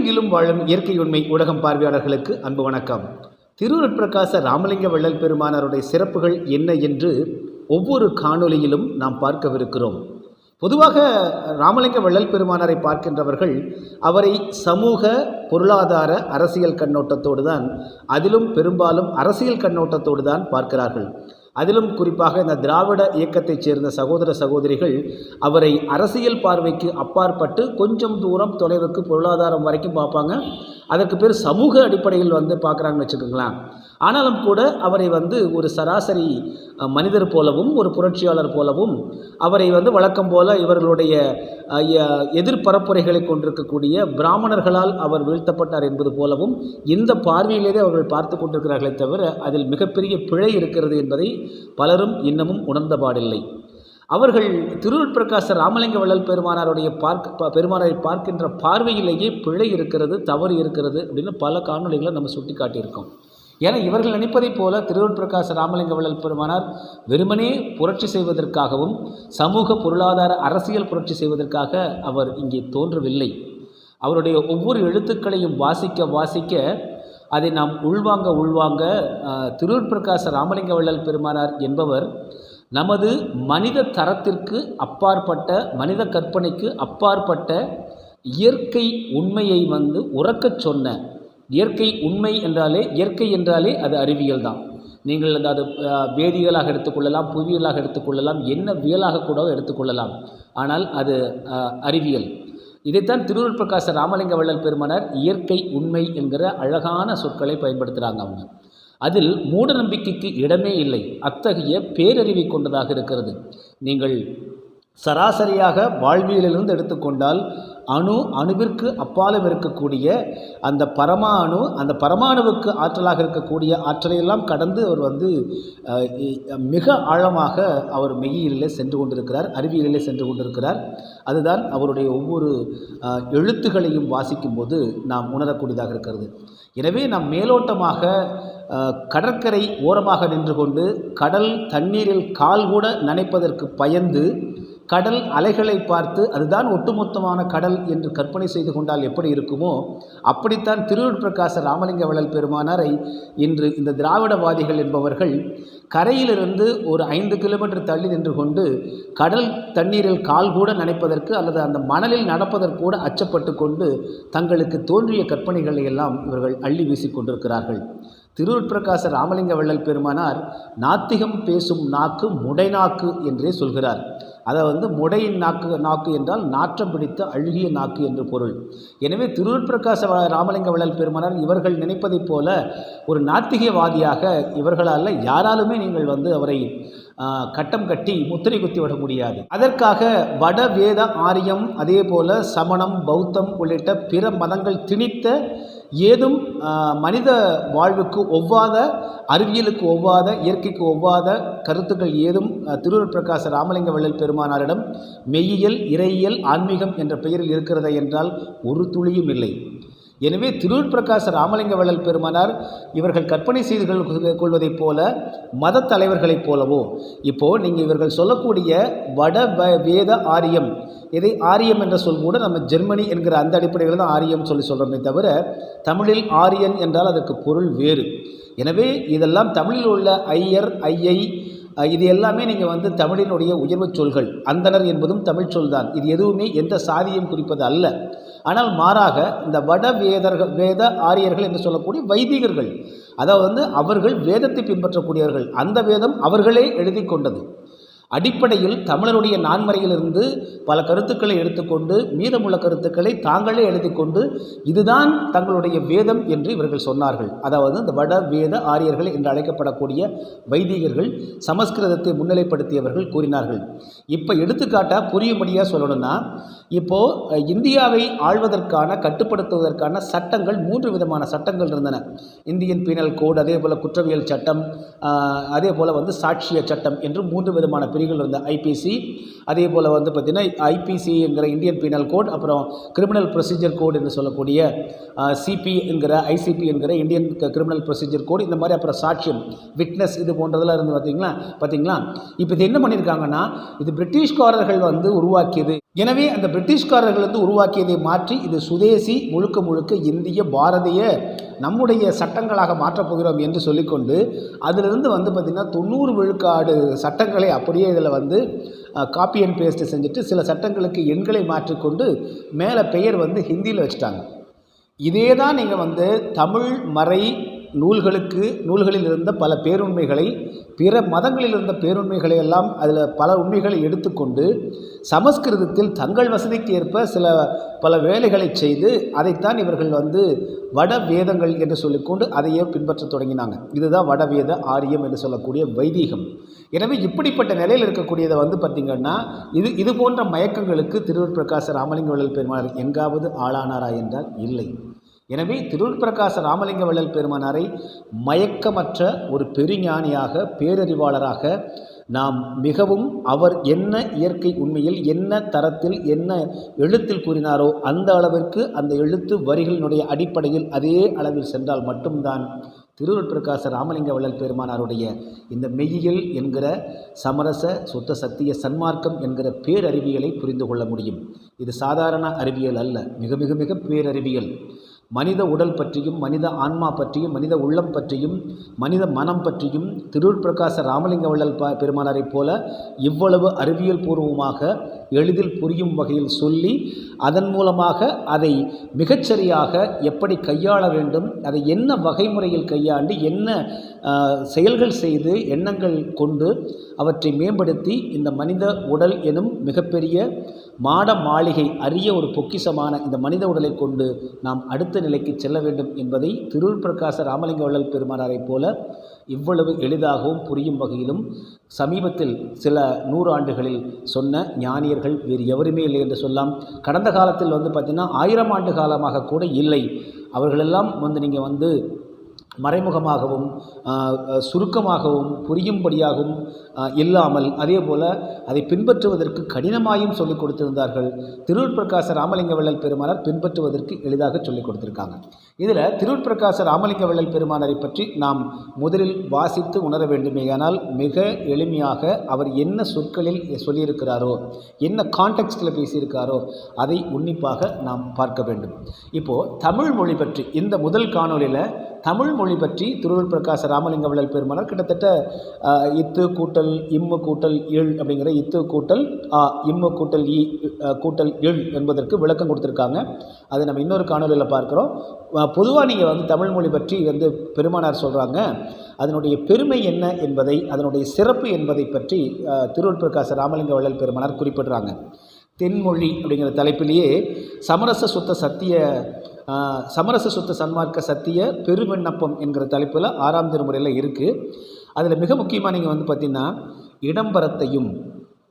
உலகெங்கிலும் வாழும் இயற்கை உண்மை ஊடகம் பார்வையாளர்களுக்கு அன்பு வணக்கம். திருவருட்பிரகாச ராமலிங்க வள்ளல் பெருமானாருடைய சிறப்புகள் என்ன என்று ஒவ்வொரு காணொளியிலும் நாம் பார்க்கவிருக்கிறோம். பொதுவாக ராமலிங்க வள்ளல் பெருமானாரை பார்க்கின்றவர்கள் அவரை சமூக, பொருளாதார, அரசியல் கண்ணோட்டத்தோடு தான், அதிலும் பெரும்பாலும் அரசியல் கண்ணோட்டத்தோடு தான் பார்க்கிறார்கள். அதிலும் குறிப்பாக இந்த திராவிட இயக்கத்தைச் சேர்ந்த சகோதர சகோதரிகள் அவரை அரசியல் பார்வைக்கு அப்பாற்பட்டு கொஞ்சம் தூரம் தொலைவுக்கு பொருளாதாரம் வரைக்கும் பார்ப்பாங்க. அதற்கு பேர் சமூக அடிப்படையில் பார்க்குறாங்கன்னு வச்சுக்கோங்களேன். ஆனாலும் கூட அவரை ஒரு சராசரி மனிதர் போலவும் ஒரு புரட்சியாளர் போலவும் அவரை வழக்கம் போல இவர்களுடைய எதிர்பரப்புரைகளை கொண்டிருக்கக்கூடிய பிராமணர்களால் அவர் வீழ்த்தப்பட்டார் என்பது போலவும் இந்த பார்வையிலேயே அவர்கள் பார்த்து கொண்டிருக்கிறார்களே தவிர அதில் மிகப்பெரிய பிழை இருக்கிறது என்பதை பலரும் இன்னமும் உணர்ந்தபாடில்லை. அவர்கள் திருவருட்பிரகாச ராமலிங்க வள்ளல் பெருமானாருடைய பெருமானாரை பார்க்கின்ற பார்வையிலேயே பிழை இருக்கிறது, தவறு இருக்கிறது அப்படின்னு பல காணொளிகளை நம்ம சுட்டி காட்டியிருக்கோம். ஏன்னா இவர்கள் நினைப்பதைப் போல திருவருட்பிரகாச ராமலிங்க வள்ளல் பெருமானார் வெறுமனே புரட்சி செய்வதற்காகவும் சமூக, பொருளாதார, அரசியல் புரட்சி செய்வதற்காக அவர் இங்கே தோன்றவில்லை. அவருடைய ஒவ்வொரு எழுத்துக்களையும் வாசிக்க அதை நாம் உள்வாங்க திருவருட்பிரகாச ராமலிங்க வள்ளல் பெருமானார் என்பவர் நமது மனித தரத்திற்கு அப்பாற்பட்ட, மனித கற்பனைக்கு அப்பாற்பட்ட இயற்கை உண்மையை உறக்கச் சொன்ன, இயற்கை உண்மை என்றாலே, இயற்கை என்றாலே அது அறிவியல் தான். நீங்கள் அது வேதியியலாக எடுத்துக்கொள்ளலாம், புவியியலாக எடுத்துக்கொள்ளலாம், என்ன வியலாக கூட எடுத்துக்கொள்ளலாம். ஆனால் அது அறிவியல். இதைத்தான் திருவருட்பிரகாச ராமலிங்க வள்ளல் பெருமானார் இயற்கை உண்மை என்கிற அழகான சொற்களை பயன்படுத்துகிறாங்க. அவங்க அதில் மூட நம்பிக்கைக்கு இடமே இல்லை. அத்தகைய பேரறிவை கொண்டதாக இருக்கிறது. நீங்கள் சராசரியாக வாழ்வியலிலிருந்து எடுத்துக்கொண்டால் அணுவிற்கு அப்பாலும் இருக்கக்கூடிய அந்த பரமாணு, அந்த பரமாணுவுக்கு ஆற்றலாக இருக்கக்கூடிய ஆற்றலையெல்லாம் கடந்து அவர் மிக ஆழமாக அவர் மெய்யியலிலே சென்று கொண்டிருக்கிறார், அறிவியலிலே சென்று கொண்டிருக்கிறார். அதுதான் அவருடைய ஒவ்வொரு எழுத்துக்களையும் வாசிக்கும்போது நாம் உணரக்கூடியதாக இருக்கிறது. எனவே நாம் மேலோட்டமாக கடற்கரை ஓரமாக நின்று கொண்டு கடல் தண்ணீரில் கால் கூட நனைப்பதற்கு பயந்து கடல் அலைகளை பார்த்து அதுதான் ஒட்டுமொத்தமான கடல் என்று கற்பனை செய்து கொண்டால் எப்படி இருக்குமோ அப்படித்தான் திருவருட்பிரகாச ராமலிங்க வள்ளல் பெருமானாரை இன்று இந்த திராவிடவாதிகள் என்பவர்கள் கரையிலிருந்து ஒரு 5 கிலோமீட்டர் தள்ளி நின்று கொண்டு கடல் தண்ணீரில் கால் கூட நனைப்பதற்கு அல்லது அந்த மணலில் நடப்பதற்கு கூட அச்சப்பட்டு கொண்டு தங்களுக்கு தோன்றிய கற்பனைகளை எல்லாம் இவர்கள் அள்ளி வீசிக்கொண்டிருக்கிறார்கள். திருவருட்பிரகாச ராமலிங்க வள்ளல் பெருமானார் நாத்திகம் பேசும் நாக்கு முடைநாக்கு என்றே சொல்கிறார். அதை முடையின் நாக்கு என்றால் நாற்றம் பிடித்த அழுகிய நாக்கு என்று பொருள். எனவே திருவருட்பிரகாச ராமலிங்க வள்ளல் பெருமானார் இவர்கள் நினைப்பதைப் போல ஒரு நாத்திகவாதியாக இவர்களால் யாராலுமே நீங்கள் அவரை கட்டம் கட்டி முத்திரை குத்தி விட முடியாது. அதற்காக வட வேத ஆரியம், அதே போல சமணம், பௌத்தம் உள்ளிட்ட பிற மதங்கள் திணித்த ஏதும் மனித வாழ்வுக்கு ஒவ்வாத, அறிவியலுக்கு ஒவ்வாத, இயற்கைக்கு ஒவ்வாத கருத்துக்கள் ஏதும் திருவருட்பிரகாச ராமலிங்க வள்ளல் பெருமானாரிடம் மெய்யியல், இறையியல், ஆன்மீகம் என்ற பெயரில் இருக்கிறதா என்றால் ஒரு துளியும் இல்லை. எனவே திருவருட்பிரகாச ராமலிங்க வள்ளல் பெருமானார் இவர்கள் கற்பனை செய்து கொள்வதைப் போல மத தலைவர்களைப் போலவோ, இப்போது நீங்கள் இவர்கள் சொல்லக்கூடிய வட வேத ஆரியம், இதை ஆரியம் என்ற சொல் கூட நம்ம ஜெர்மனி என்கிற அந்த அடிப்படையில் தான் ஆரியம் சொல்கிறோமே தவிர தமிழில் ஆரியன் என்றால் அதற்கு பொருள் வேறு. எனவே இதெல்லாம் தமிழில் உள்ள ஐயர், ஐயை, இது எல்லாமே நீங்கள் தமிழினுடைய உயர்வு சொல்கள். அந்தனர் என்பதும் தமிழ் சொல் தான். இது எதுவுமே எந்த சாதியும் குறிப்பது அல்ல. ஆனால் மாறாக இந்த வட வேத ஆரியர்கள் என்று சொல்லக்கூடிய வைதிகர்கள், அதாவது அவர்கள் வேதத்தை பின்பற்றக்கூடியவர்கள். அந்த வேதம் அவர்களே எழுதி கொண்டது. அடிப்படையில் தமிழருடைய நான்மறையிலிருந்து பல கருத்துக்களை எடுத்துக்கொண்டு மீதமுள்ள கருத்துக்களை தாங்களே எழுதி கொண்டு இதுதான் தங்களுடைய வேதம் என்று இவர்கள் சொன்னார்கள். அதாவது இந்த வட வேத ஆரியர்கள் என்று அழைக்கப்படக்கூடிய வைதிகர்கள், சமஸ்கிருதத்தை முன்னிலைப்படுத்தியவர்கள் கூறினார்கள். இப்போ எடுத்துக்காட்டாக புரியும்படியாக சொல்லணும்னா, இப்போது இந்தியாவை ஆள்வதற்கான, கட்டுப்படுத்துவதற்கான சட்டங்கள் 3 விதமான சட்டங்கள் இருந்தன. இந்தியன் பீனல் கோட், அதே போல் குற்றவியல் சட்டம், அதே போல் சாட்சிய சட்டம் என்று 3 விதமான பிரிவுகள் இருந்த ஐபிசி, அதே போல் பார்த்திங்கன்னா ஐபிசி என்கிற இந்தியன் பீனல் கோட், அப்புறம் கிரிமினல் ப்ரொசீஜர் கோட் என்று சொல்லக்கூடிய சிபி என்கிற ஐசிபி என்கிற இந்தியன் கிரிமினல் ப்ரொசீஜர் கோட், இந்த மாதிரி அப்புறம் சாட்சியம், விட்னஸ், இது போன்றதெல்லாம் இருந்து பார்த்தீங்களா. இப்போ இது என்ன பண்ணியிருக்காங்கன்னா, இது பிரிட்டிஷ்காரர்கள் உருவாக்கியது. எனவே அந்த பிரிட்டிஷ்காரர்கள் வந்து உருவாக்கியதை மாற்றி இது சுதேசி, முழுக்க முழுக்க இந்திய பாரதிய நம்முடைய சட்டங்களாக மாற்றப் போகிறோம் என்று சொல்லிக்கொண்டு அதிலிருந்து வந்து பார்த்திங்கன்னா 90 விழுக்காடு சட்டங்களை அப்படியே இதில் வந்து காப்பி அண்ட் பேஸ்ட் செஞ்சுட்டு சில சட்டங்களுக்கு எண்களை மாற்றிக்கொண்டு மேலே பெயர் வந்து ஹிந்தியில் வச்சுட்டாங்க. இதே தான் நீங்கள் வந்து தமிழ் மறை நூல்களில் இருந்த பல பேருண்மைகளை, பிற மதங்களில் இருந்த பேருண்மைகளை எல்லாம் அதில் பல உண்மைகளை எடுத்துக்கொண்டு சமஸ்கிருதத்தில் தங்கள் வசதிக்கு ஏற்ப பல வேலைகளை செய்து அதைத்தான் இவர்கள் வந்து வட வேதங்கள் என்று சொல்லிக்கொண்டு அதையே பின்பற்ற தொடங்கினாங்க. இதுதான் வடவேத ஆரியம் என்று சொல்லக்கூடிய வைதீகம். எனவே இப்படிப்பட்ட நிலையில் இருக்கக்கூடியதை வந்து பார்த்திங்கன்னா இது போன்ற மயக்கங்களுக்கு திருவூர் பிரகாச ராமலிங்க வள்ளல் பெருமானார் எங்காவது ஆளானாரா என்றால் இல்லை. எனவே திருவூர் பிரகாச ராமலிங்க வள்ளல் பெருமானாரை மயக்கமற்ற ஒரு பெருஞானியாக, பேரறிவாளராக நாம் மிகவும் அவர் என்ன இயற்கை உண்மையில் என்ன தரத்தில் என்ன எழுத்தில் கூறினாரோ அந்த அளவிற்கு அந்த எழுத்து வரிகளினுடைய அடிப்படையில் அதே அளவில் சென்றால் மட்டும்தான் திருவூர் பிரகாச ராமலிங்க வள்ளல் பெருமானாருடைய இந்த மெய்யியல் என்கிற சமரச சுத்த சத்திய சன்மார்க்கம் என்கிற பேரறிவியலை புரிந்து கொள்ள முடியும். இது சாதாரண அறிவியல் அல்ல, மிக மிக மிக பேரறிவியல். மனித உடல் பற்றியும், மனித ஆன்மா பற்றியும், மனித உள்ளம் பற்றியும், மனித மனம் பற்றியும் திருவூர் பிரகாச ராமலிங்க வள்ளல் பெருமானாரைப் போல இவ்வளவு அறிவியல் பூர்வமாக எளிதில் புரியும் வகையில் சொல்லி அதன் மூலமாக அதை மிகச்சரியாக எப்படி கையாள வேண்டும், அதை என்ன வகைமுறையில் கையாண்டு என்ன செயல்கள் செய்து எண்ணங்கள் கொண்டு அவற்றை மேம்படுத்தி இந்த மனித உடல் எனும் மிகப்பெரிய மாட மாளிகை அரிய ஒரு பொக்கிஷமான இந்த மனித உடலை கொண்டு நாம் அடுத்த நிலைக்கு செல்ல வேண்டும் என்பதை திருவூர் பிரகாச ராமலிங்க வள்ளல் பெருமானாரைப் போல இவ்வளவு எளிதாகவும் புரியும் வகையிலும் சமீபத்தில் சில 100 ஆண்டுகளில் சொன்ன ஞானியர்கள் வேறு எவருமே இல்லை என்று சொல்லலாம். கடந்த காலத்தில் வந்து பார்த்திங்கன்னா 1000 ஆண்டு காலமாக கூட இல்லை. அவர்களெல்லாம் வந்து நீங்கள் வந்து மறைமுகமாகவும் சுருக்கமாகவும் புரியும்படியாகவும் இல்லாமல் அதே போல் அதை பின்பற்றுவதற்கு கடினமாயும் சொல்லிக் கொடுத்திருந்தார்கள். திருவூர் பிரகாச ராமலிங்க வள்ளல் பெருமானார் பின்பற்றுவதற்கு எளிதாக சொல்லிக் கொடுத்திருக்காங்க. இதில் திருவூர் பிரகாச ராமலிங்க வள்ளல் பெருமானாரை பற்றி நாம் முதலில் வாசித்து உணர வேண்டுமேயானால் மிக எளிமையாக அவர் என்ன சொற்களில் சொல்லியிருக்கிறாரோ, என்ன கான்டெக்ஸ்டில் பேசியிருக்காரோ அதை உன்னிப்பாக நாம் பார்க்க வேண்டும். இப்போது தமிழ் மொழி பற்றி இந்த முதல் காணொலியில் தமிழ் மொழி பற்றி திருவூர் பிரகாச ராமலிங்க வள்ளல் பெருமானார் கிட்டத்தட்ட இத்து கூட்டல் இம்மு கூட்டல் இல் அப்படிங்கிற இத்து கூட்டல் இம்மு கூட்டல் இ கூட்டல் இல் என்பதற்கு விளக்கம் கொடுத்துருக்காங்க. அதை நம்ம இன்னொரு காணொலியில் பார்க்குறோம். பொதுவாக நீங்கள் வந்து தமிழ் மொழி பற்றி வந்து பெருமானார் சொல்கிறாங்க, அதனுடைய பெருமை என்ன என்பதை, அதனுடைய சிறப்பு என்பதை பற்றி திருவூர் பிரகாச ராமலிங்க வள்ளல் பெருமானார் குறிப்பிடுறாங்க. தென்மொழி அப்படிங்கிற தலைப்பிலேயே சமரச சுத்த சன்மார்க்க சத்திய பெருவிண்ணப்பம் என்கிற தலைப்பில் 6ஆம் திருமுறையில் இருக்குது. அதில் மிக முக்கியமாக நீங்கள் வந்து பார்த்திங்கன்னா இடம்பரத்தையும்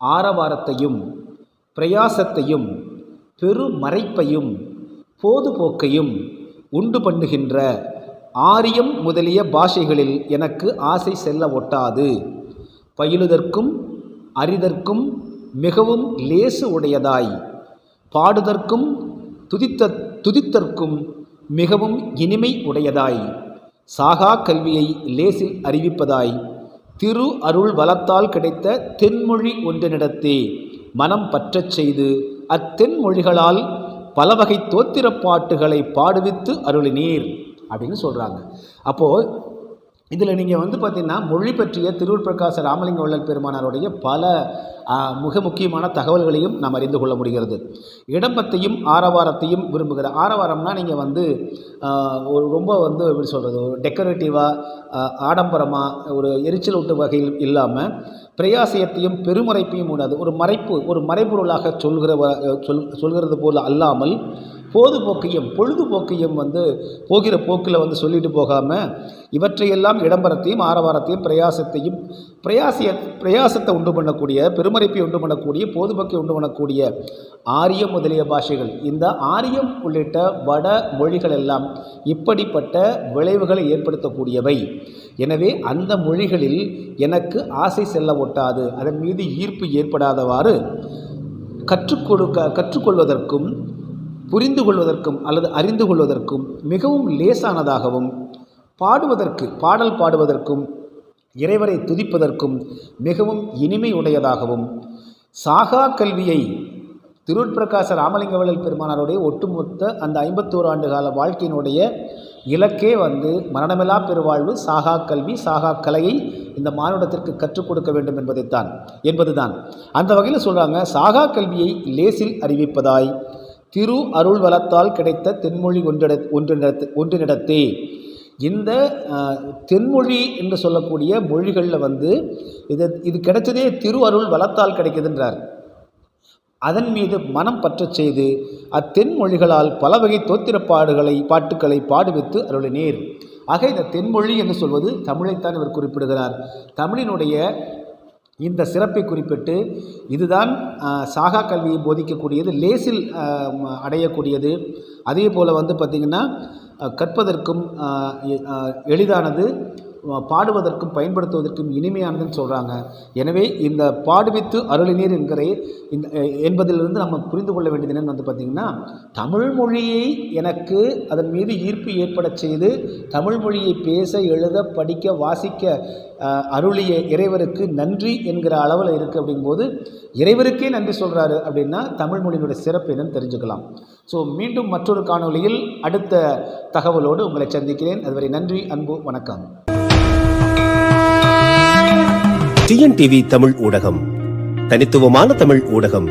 ஆரவாரத்தையும் பிரயாசத்தையும் பெருமறைப்பையும் போதுபோக்கையும் உண்டு பண்ணுகின்ற ஆரியம் முதலிய பாஷைகளில் எனக்கு ஆசை செல்ல ஒட்டாது. பயிலுதற்கும் அறிதற்கும் மிகவும் லேசு உடையதாய், பாடுதற்கும் துதித்தற்கும் மிகவும் இனிமை உடையதாய், சாகா கல்வியை லேசில் அறிவிப்பதாய், திரு அருள் வளத்தால் கிடைத்த தென்மொழி ஒன்றினிடத்தே மனம் பற்றச் செய்து அத்தென்மொழிகளால் பலவகை தோத்திரப்பாட்டுகளை பாடுவித்து அருளினீர் அப்படின்னு சொல்கிறாங்க. அப்போது இதில் நீங்கள் வந்து பார்த்திங்கன்னா மொழி பற்றிய திருவூர் பிரகாச ராமலிங்க வள்ளல் பெருமானாருடைய பல மிக முக்கியமான தகவல்களையும் நாம் அறிந்து கொள்ள முடிகிறது. இடம்பத்தையும் ஆரவாரத்தையும் விரும்புகிற ஆரவாரம்னா நீங்கள் வந்து ரொம்ப வந்து எப்படி சொல்கிறது, ஒரு டெக்கரேட்டிவாக ஆடம்பரமாக ஒரு எரிச்சல் ஊட்டு வகையில் இல்லாமல் பிரயாசத்தையும் பெருமறைப்பையும் உண்டாது ஒரு மறைபொருளாக சொல்கிறது போல் அல்லாமல் பொழுதுபோக்கையும் வந்து போகிற போக்கில் வந்து சொல்லிட்டு போகாமல் இவற்றையெல்லாம் இடம்பரத்தையும் ஆரவாரத்தையும் பிரயாசத்தை உண்டு பண்ணக்கூடிய, பெருமறைப்பை உண்டு பண்ணக்கூடிய, பொழுதுபோக்கை உண்டு பண்ணக்கூடிய ஆரியம் முதலிய பாஷைகள், இந்த ஆரியம் உள்ளிட்ட வட மொழிகள் எல்லாம் இப்படிப்பட்ட விளைவுகளை ஏற்படுத்தக்கூடியவை. எனவே அந்த மொழிகளில் எனக்கு ஆசை செல்ல ஒட்டாது, அதன் மீது ஈர்ப்பு ஏற்படாதவாறு கற்றுக்கொள்வதற்கும் புரிந்து கொள்வதற்கும் அல்லது அறிந்து கொள்வதற்கும் மிகவும் லேசானதாகவும், பாடல் பாடுவதற்கும் இறைவரை துதிப்பதற்கும் மிகவும் இனிமை உடையதாகவும், சாகா கல்வியை திருவொற்றிப்பிரகாச ராமலிங்க வள்ளல் பெருமானாருடைய ஒட்டுமொத்த அந்த 51 ஆண்டு கால வாழ்க்கையினுடைய இலக்கே மரணமில்லா பெருவாழ்வு, சாகா கல்வி, சாகா கலையை இந்த மானுடத்திற்கு கற்றுக் கொடுக்க வேண்டும் என்பதுதான். அந்த வகையில் சொல்கிறாங்க, சாகா கல்வியை லேசில் அறிவிப்பதாய் திரு அருள் வளத்தால் கிடைத்த தென்மொழி ஒன்றினிடத்தே. இந்த தென்மொழி என்று சொல்லக்கூடிய மொழிகளில் இது கிடைச்சதே திரு அருள் வளத்தால் கிடைக்குதுன்றார். அதன் மீது மனம் பற்றச் செய்து அத்தென்மொழிகளால் பல வகை பாட்டுக்களை பாடுவித்து அருளினீர். ஆக இந்த தென்மொழி என்று சொல்வது தமிழைத்தான் இவர் குறிப்பிடுகிறார். தமிழினுடைய இந்த சிறப்பை குறிப்பிட்டு இதுதான் சாகா கல்வியை போதிக்கக்கூடியது, லேசில் அடையக்கூடியது, அதே போல் பார்த்திங்கன்னா கற்பதற்கும் எளிதானது, பாடுவதற்கும் பயன்படுத்துவதற்கும் இனிமையானதுன்னு சொல்கிறாங்க. எனவே இந்த பாடுவித்து அருளினீர் என்பதிலிருந்து நம்ம புரிந்து கொள்ள வேண்டியது என்னென்னு பார்த்திங்கன்னா, தமிழ் மொழியை எனக்கு அதன் மீது ஈர்ப்பு ஏற்பட செய்து தமிழ் மொழியை பேச, எழுத, படிக்க, வாசிக்க அருளிய இறைவருக்கு நன்றி என்கிற அளவில் இருக்குது. அப்படிங்கும்போது இறைவருக்கே நன்றி சொல்கிறாரு அப்படின்னா தமிழ் மொழியினுடைய சிறப்பு என்னன்னு தெரிஞ்சுக்கலாம். ஸோ மீண்டும் மற்றொரு காணொளியில் அடுத்த தகவலோடு உங்களை சந்திக்கிறேன். அதுவரை நன்றி, அன்பு, வணக்கம். டிஎன்டிவி தமிழ் ஊடகம், தனித்துவமான தமிழ் ஊடகம்.